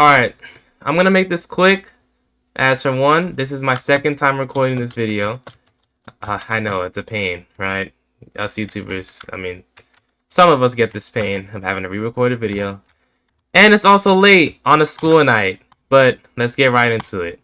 Alright, I'm gonna make this quick. As for one, this is my second time recording this video. I know, it's a pain, right? Us YouTubers, I mean, some of us get this pain of having to re-record a video. And it's also late on a school night, but let's get right into it.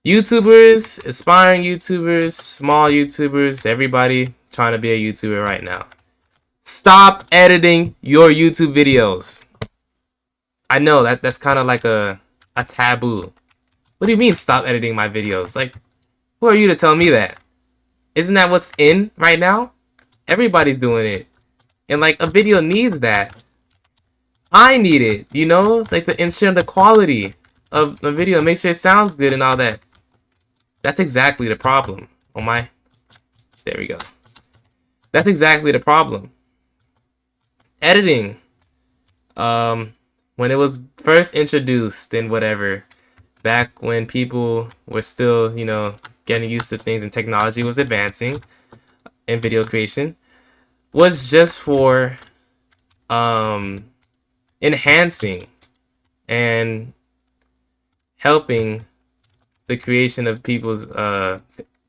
YouTubers, aspiring YouTubers, small YouTubers, everybody trying to be a YouTuber right now. Stop editing your YouTube videos. I know that's kind of like a taboo. What do you mean stop editing my videos? Like, who are you to tell me that? Isn't that what's in right now? Everybody's doing it. And like a video needs that. I need it, you know? Like to ensure the quality of the video, make sure it sounds good and all that. That's exactly the problem. Oh my. There we go. That's exactly the problem. Editing. When it was first introduced and whatever, back when people were still, you know, getting used to things and technology was advancing in video creation, was just for enhancing and helping the creation of people's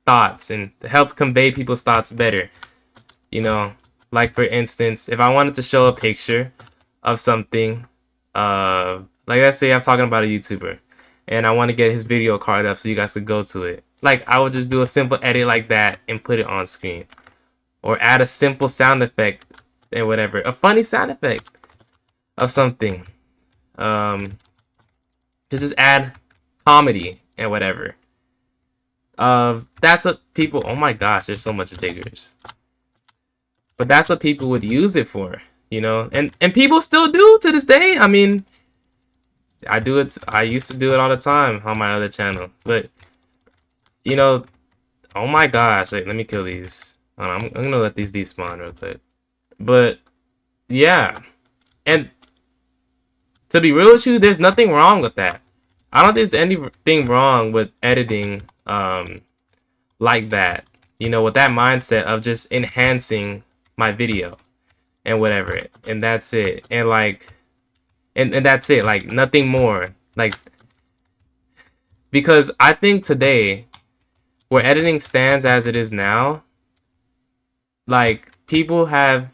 thoughts and help convey people's thoughts better. You know, like for instance, if I wanted to show a picture of something, like let's say I'm talking about a YouTuber and I want to get his video card up so you guys could go to it. Like I would just do a simple edit like that and put it on screen, or add a simple sound effect and whatever, a funny sound effect of something, to just add comedy and whatever. That's what people, oh my gosh, there's so much diggers, but that's what people would use it for, you know, and people still do to this day. I mean, I do it, I used to do it all the time on my other channel, but you know, oh my gosh, wait, let me kill these. I'm gonna let these despawn real quick. But yeah, and to be real with you, there's nothing wrong with that. I don't think there's anything wrong with editing like that, you know, with that mindset of just enhancing my video and whatever, and that's it. And like and that's it, like nothing more. Like, because I think today where editing stands as it is now, like people have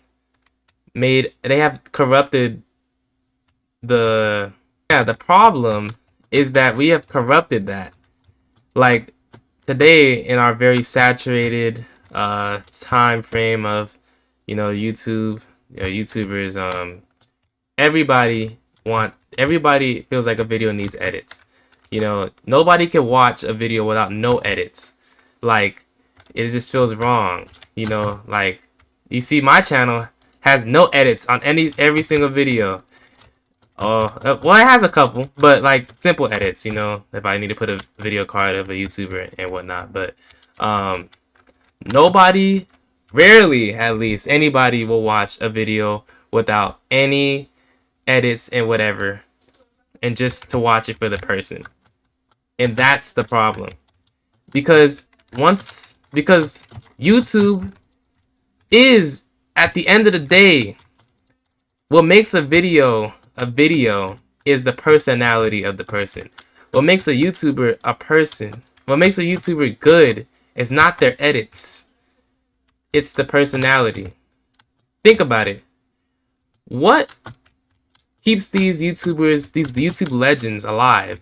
they have corrupted the problem is that we have corrupted that. Like today in our very saturated time frame of, you know, YouTube, you know, YouTubers, everybody feels like a video needs edits. You know, nobody can watch a video without no edits. Like, it just feels wrong. You know, like you see my channel has no edits on every single video. Oh, well, it has a couple, but like simple edits, you know, if I need to put a video card of a YouTuber and whatnot. But nobody, rarely at least, anybody will watch a video without any edits and whatever, and just to watch it for the person. And that's the problem, because YouTube is, at the end of the day, what makes a video is the personality of the person. What makes a YouTuber a person, what makes a YouTuber good is not their edits, it's the personality. Think about it. What keeps these YouTubers, these YouTube legends alive?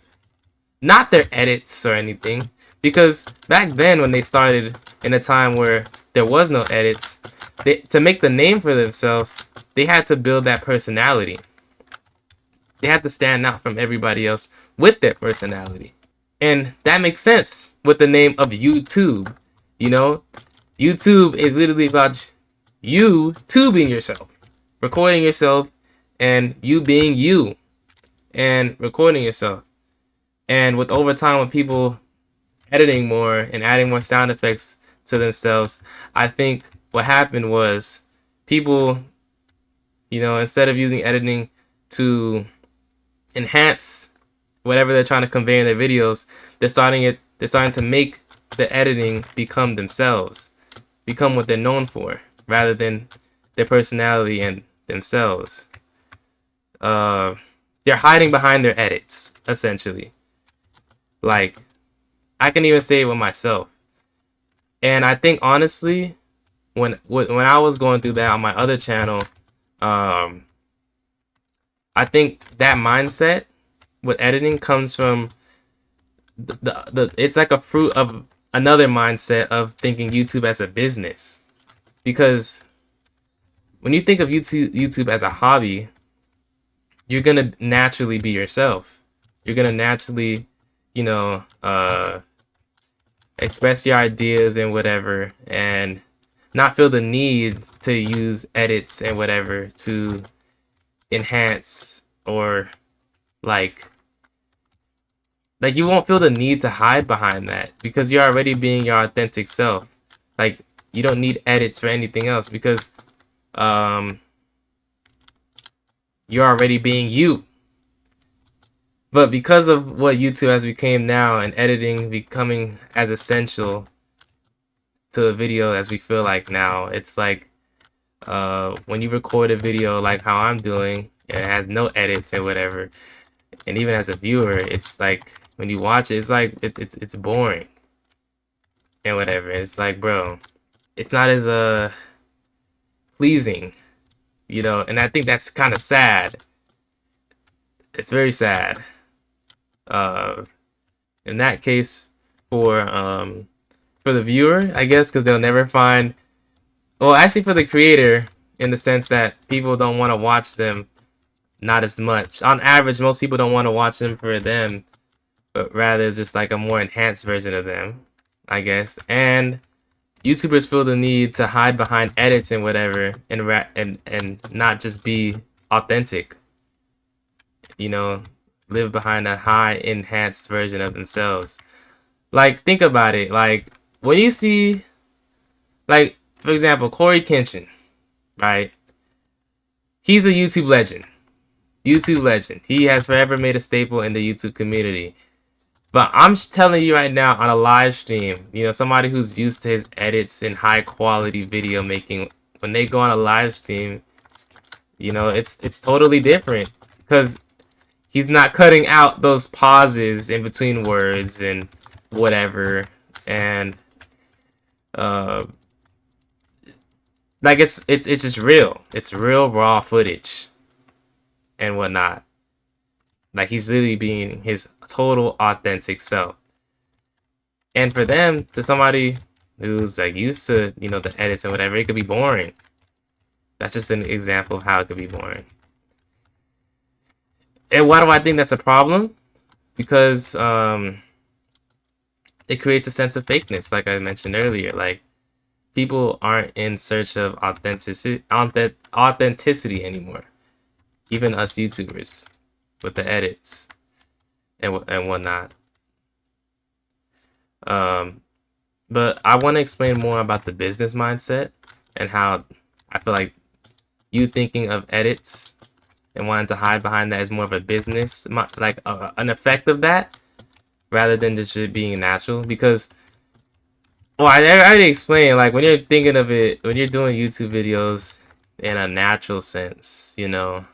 Not their edits or anything, because back then when they started in a time where there was no edits, to make the name for themselves, they had to build that personality. They had to stand out from everybody else with their personality. And that makes sense with the name of YouTube. You know, YouTube is literally about you tubing yourself, recording yourself, and you being you and recording yourself. And with over time, with people editing more and adding more sound effects to themselves, I think what happened was people, you know, instead of using editing to enhance whatever they're trying to convey in their videos, they're starting to make the editing become themselves, become what they're known for, rather than their personality and themselves. There they're hiding behind their edits, essentially. Like, I can even say it with myself. And I think honestly, when I was going through that on my other channel, I think that mindset with editing comes from the it's like a fruit of another mindset of thinking YouTube as a business. Because when you think of YouTube as a hobby, you're gonna naturally be yourself. You're gonna naturally, you know, express your ideas and whatever, and not feel the need to use edits and whatever to enhance or like you won't feel the need to hide behind that because you're already being your authentic self. Like, you don't need edits for anything else because you're already being you. But because of what YouTube has become now and editing becoming as essential to a video as we feel like now, it's like when you record a video like how I'm doing and it has no edits and whatever, and even as a viewer, it's like when you watch it, it's like it's boring and whatever. It's like, bro, it's not as pleasing, you know. And I think that's kind of sad. It's very sad. In that case, for the viewer, I guess, because they'll never find. Well, actually, for the creator, in the sense that people don't want to watch them, not as much. On average, most people don't want to watch them for them, but rather just like a more enhanced version of them, I guess. And YouTubers feel the need to hide behind edits and whatever, and not just be authentic. You know, live behind a high enhanced version of themselves. Like, think about it. Like, when you see, like, for example, Corey Kenshin, right? He's a YouTube legend. YouTube legend. He has forever made a staple in the YouTube community. But I'm telling you right now, on a live stream, you know, somebody who's used to his edits and high quality video making, when they go on a live stream, you know, it's totally different because he's not cutting out those pauses in between words and whatever, and like it's just real. It's real raw footage and whatnot. Like, he's literally being his total authentic self. And for them, to somebody who's like used to, you know, the edits and whatever, it could be boring. That's just an example of how it could be boring. And why do I think that's a problem? Because it creates a sense of fakeness, like I mentioned earlier. Like, people aren't in search of authenticity anymore. Even us YouTubers with the edits and whatnot. But I want to explain more about the business mindset and how I feel like you thinking of edits and wanting to hide behind that is more of a business, like an effect of that, rather than just being natural. Because, well, I already explained, like, when you're thinking of it, when you're doing YouTube videos in a natural sense, you know,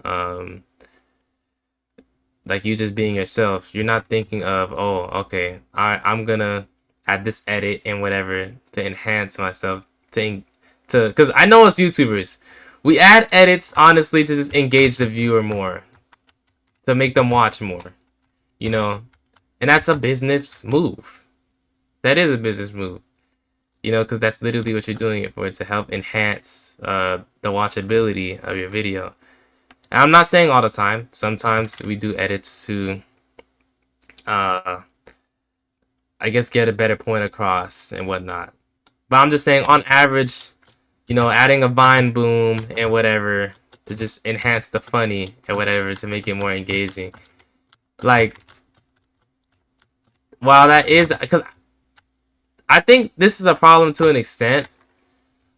like you just being yourself, you're not thinking of, oh, okay, I'm gonna add this edit and whatever to enhance myself, because I know us YouTubers, we add edits honestly to just engage the viewer more, to make them watch more, you know, and that's a business move. That is a business move, you know, because that's literally what you're doing it for, to help enhance the watchability of your video. And I'm not saying all the time. Sometimes we do edits to, I guess, get a better point across and whatnot. But I'm just saying, on average, you know, adding a vine boom and whatever to just enhance the funny and whatever to make it more engaging. Like, while that is, because I think this is a problem to an extent.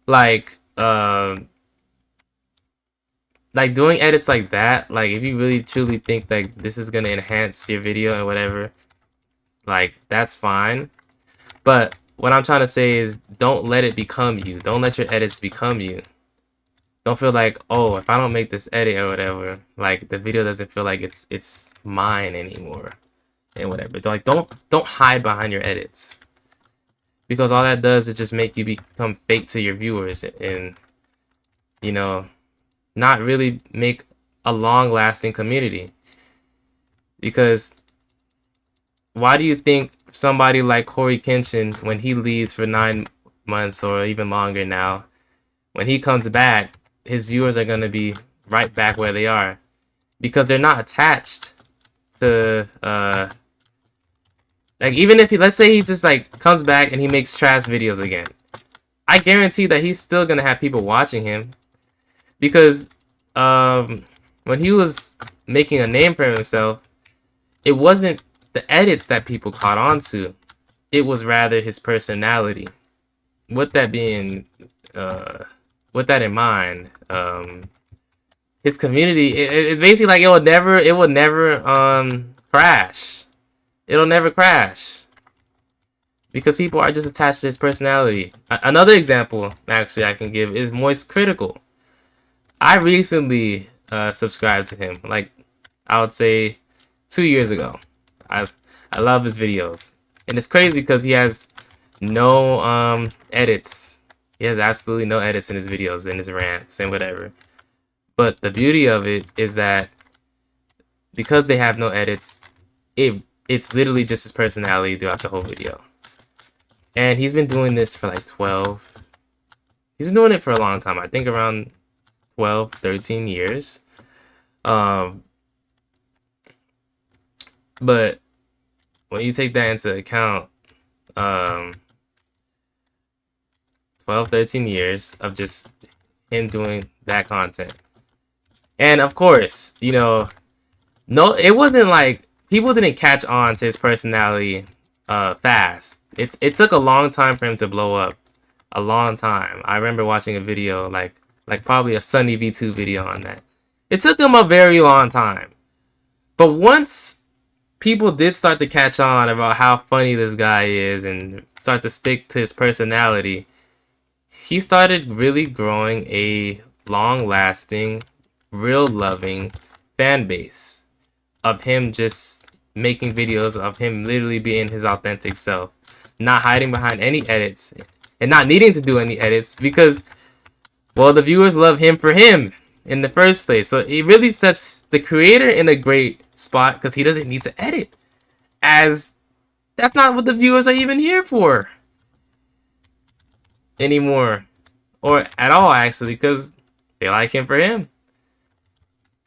Like doing edits like that, like, if you really truly think like this is gonna enhance your video and whatever, like, that's fine. But what I'm trying to say is, don't let it become you. Don't let your edits become you. don't feel like, oh, if I don't make this edit or whatever, like the video doesn't feel like it's mine anymore and whatever. Like don't hide behind your edits, because all that does is just make you become fake to your viewers, and you know, not really make a long-lasting community. Because why do you think somebody like Corey Kenshin, when he leaves for 9 months or even longer now, when he comes back, his viewers are going to be right back where they are? Because they're not attached to like, even if he, let's say he just like comes back and he makes trash videos again, I guarantee that he's still gonna have people watching him, because when he was making a name for himself, it wasn't the edits that people caught on to, it was rather his personality. With that being with that in mind, his community, it's basically like it will never crash. It'll never crash, because people are just attached to his personality. Another example, actually, I can give is Moist Critical. I recently subscribed to him, like I would say 2 years ago. I love his videos, and it's crazy because he has no edits. He has absolutely no edits in his videos, in his rants and whatever. But the beauty of it is that because they have no edits, it's literally just his personality throughout the whole video. And he's been doing this for like 12. He's been doing it for a long time. I think around 12, 13 years. But when you take that into account, 12, 13 years of just him doing that content. And of course, you know, no, it wasn't like people didn't catch on to his personality fast. It took a long time for him to blow up. A long time. I remember watching a video, like probably a Sunny V2 video on that. It took him a very long time. But once people did start to catch on about how funny this guy is and start to stick to his personality, he started really growing a long-lasting, real loving fan base of him just making videos of him literally being his authentic self, not hiding behind any edits and not needing to do any edits, because, well, the viewers love him for him in the first place. So it really sets the creator in a great spot, because he doesn't need to edit, as that's not what the viewers are even here for anymore, or at all, actually, because they like him for him.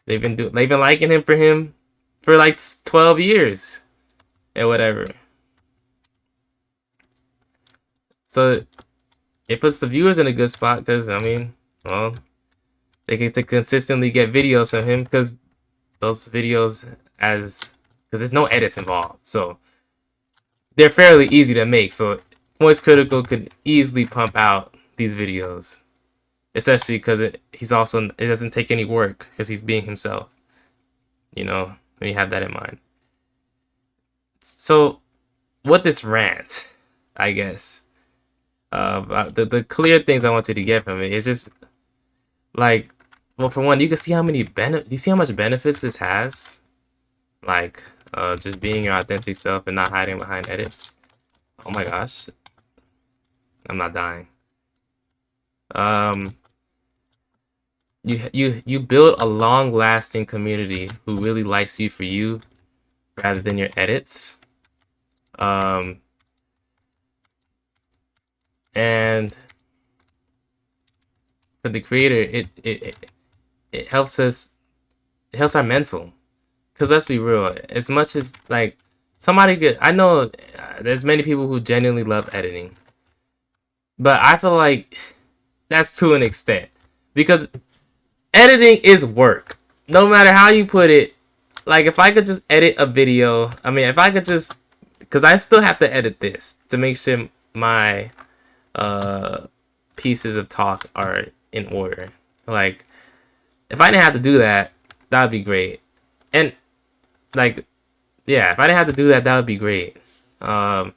They've been liking him for like 12 years and whatever. So it puts the viewers in a good spot, because I mean, well, they get to consistently get videos from him, because those videos, because there's no edits involved, so they're fairly easy to make. So Moist Critical could easily pump out these videos, especially because it doesn't take any work, because he's being himself, you know, when you have that in mind. So what this rant, I guess, the clear things I want you to get from it is just like, well, for one, you can see how many you see how much benefits this has, like just being your authentic self and not hiding behind edits. Oh my gosh, I'm not dying. You build a long-lasting community who really likes you for you rather than your edits. And for the creator, it helps us. It helps our mental. Because let's be real, as much as like I know there's many people who genuinely love editing, but I feel like that's to an extent, because editing is work. No matter how you put it, like if I could just edit a video, I mean, if I could just, because I still have to edit this to make sure my pieces of talk are in order. Like, if I didn't have to do that, that would be great. And like, yeah, if I didn't have to do that, that would be great. And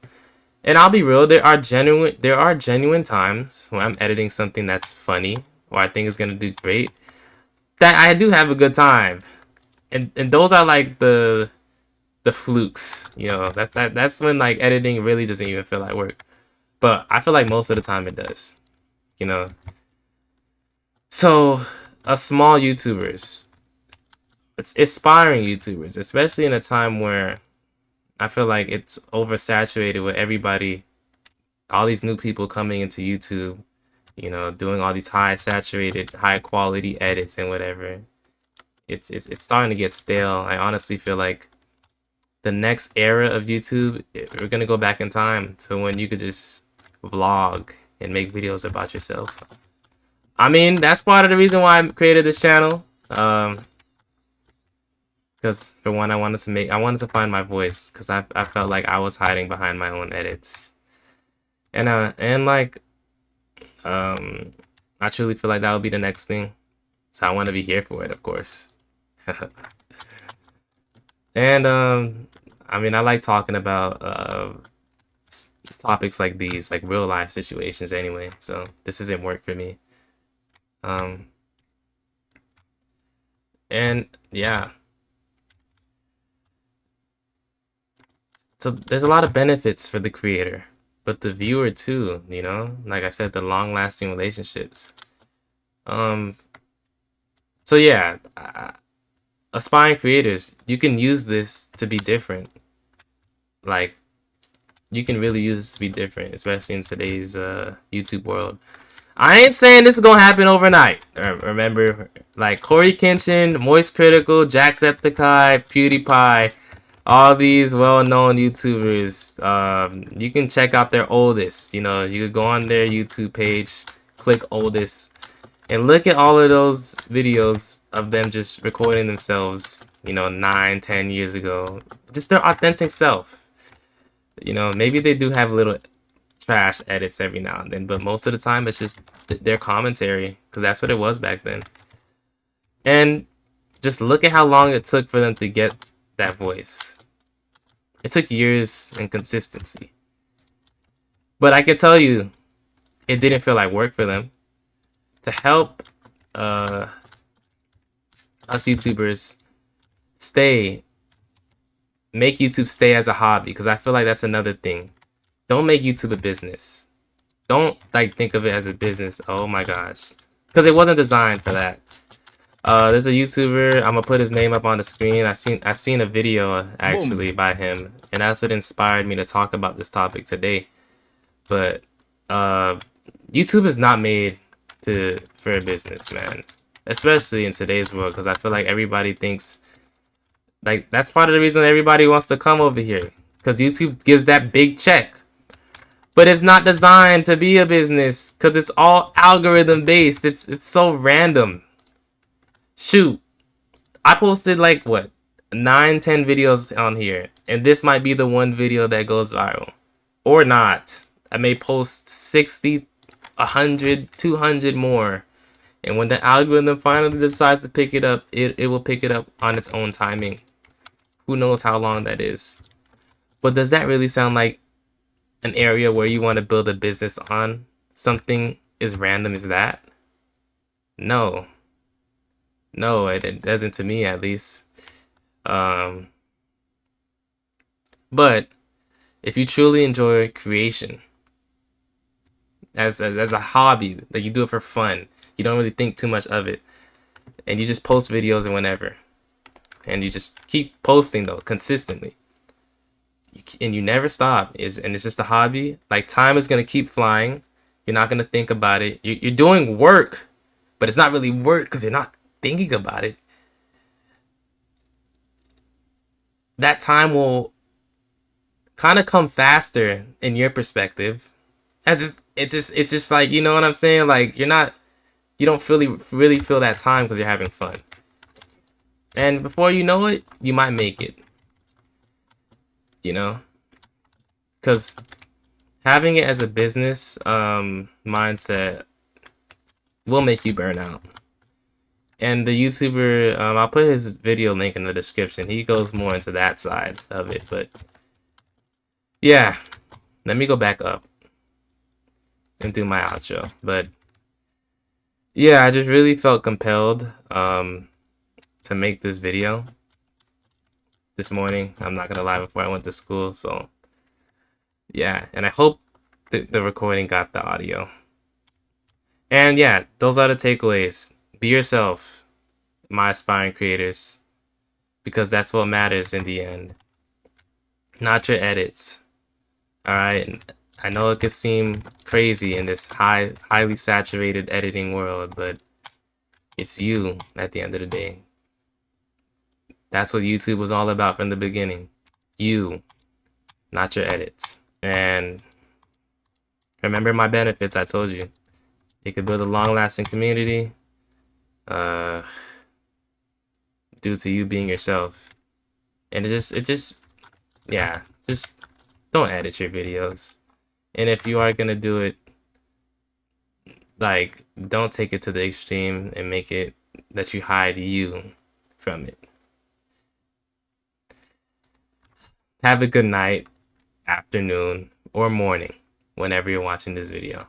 I'll be real, there are genuine times when I'm editing something that's funny or I think it's gonna do great, that I do have a good time. And those are like the flukes, you know. That's when like editing really doesn't even feel like work. But I feel like most of the time it does, you know. So, small YouTubers, it's aspiring YouTubers, especially in a time where I feel like it's oversaturated with everybody, all these new people coming into YouTube, you know, doing all these high saturated, high quality edits and whatever. It's starting to get stale. I honestly feel like the next era of YouTube, we're gonna go back in time to when you could just vlog and make videos about yourself. I mean, that's part of the reason why I created this channel. Because for one, I wanted to find my voice, because I felt like I was hiding behind my own edits, and like I truly feel like that would be the next thing. So I want to be here for it, of course. And I mean, I like talking about topics like these, like real life situations anyway. So this isn't work for me. Um, and yeah. So there's a lot of benefits for the creator, but the viewer too, you know? Like I said, the long-lasting relationships. So yeah, aspiring creators, you can use this to be different. Like, you can really use this to be different, especially in today's YouTube world. I ain't saying this is gonna happen overnight. Remember, like Corey Kenshin, Moist Critical, Jacksepticeye, PewDiePie, all these well-known YouTubers. You can check out their oldest. You know, you could go on their YouTube page, click oldest, and look at all of those videos of them just recording themselves, you know, 9-10 years ago. Just their authentic self. You know, maybe they do have little trash edits every now and then, but most of the time it's just their commentary, because that's what it was back then. And just look at how long it took for them to get that voice. It took years and consistency. But I can tell you, it didn't feel like work for them. To help us YouTubers make YouTube stay as a hobby, because I feel like that's another thing. Don't make YouTube a business. Don't like think of it as a business. Oh my gosh, because it wasn't designed for that. There's a YouTuber. I'm gonna put his name up on the screen. I seen a video actually by him, and that's what inspired me to talk about this topic today. But YouTube is not made for a business, man. Especially in today's world, because I feel like everybody thinks like that's part of the reason everybody wants to come over here, because YouTube gives that big check. But it's not designed to be a business, because it's all algorithm based. It's so random. Shoot, I posted like what 9-10 videos on here, and this might be the one video that goes viral, or not. I may post 60, 100, 200 more, and when the algorithm finally decides to pick it up, it will pick it up on its own timing. Who knows how long that is? But does that really sound like an area where you want to build a business on? Something as random as that? No, it doesn't, to me at least. But if you truly enjoy creation as a hobby, that you do it for fun, you don't really think too much of it, and you just post videos and whenever, and you just keep posting though consistently, and you never stop, and it's just a hobby, like time is gonna keep flying. You're not gonna think about it. You're doing work, but it's not really work because you're not thinking about it. That time will kind of come faster in your perspective, as it's just like, you know what I'm saying? Like you don't really feel that time because you're having fun, and before you know it, you might make it. You know, because having it as a business mindset will make you burn out. And the YouTuber, I'll put his video link in the description. He goes more into that side of it. But yeah, let me go back up and do my outro. But yeah, I just really felt compelled to make this video this morning. I'm not gonna lie, before I went to school. So yeah, and I hope the recording got the audio. And yeah, those are the takeaways. Be yourself, my aspiring creators, because that's what matters in the end, not your edits. All right. I know it could seem crazy in this highly saturated editing world, but it's you at the end of the day. That's what YouTube was all about from the beginning. You, not your edits. And remember my benefits, I told you. You could build a long-lasting community uh, due to you being yourself. And yeah, just don't edit your videos. And if you are gonna do it, like, don't take it to the extreme and make it that you hide you from it. Have a good night, afternoon, or morning whenever you're watching this video.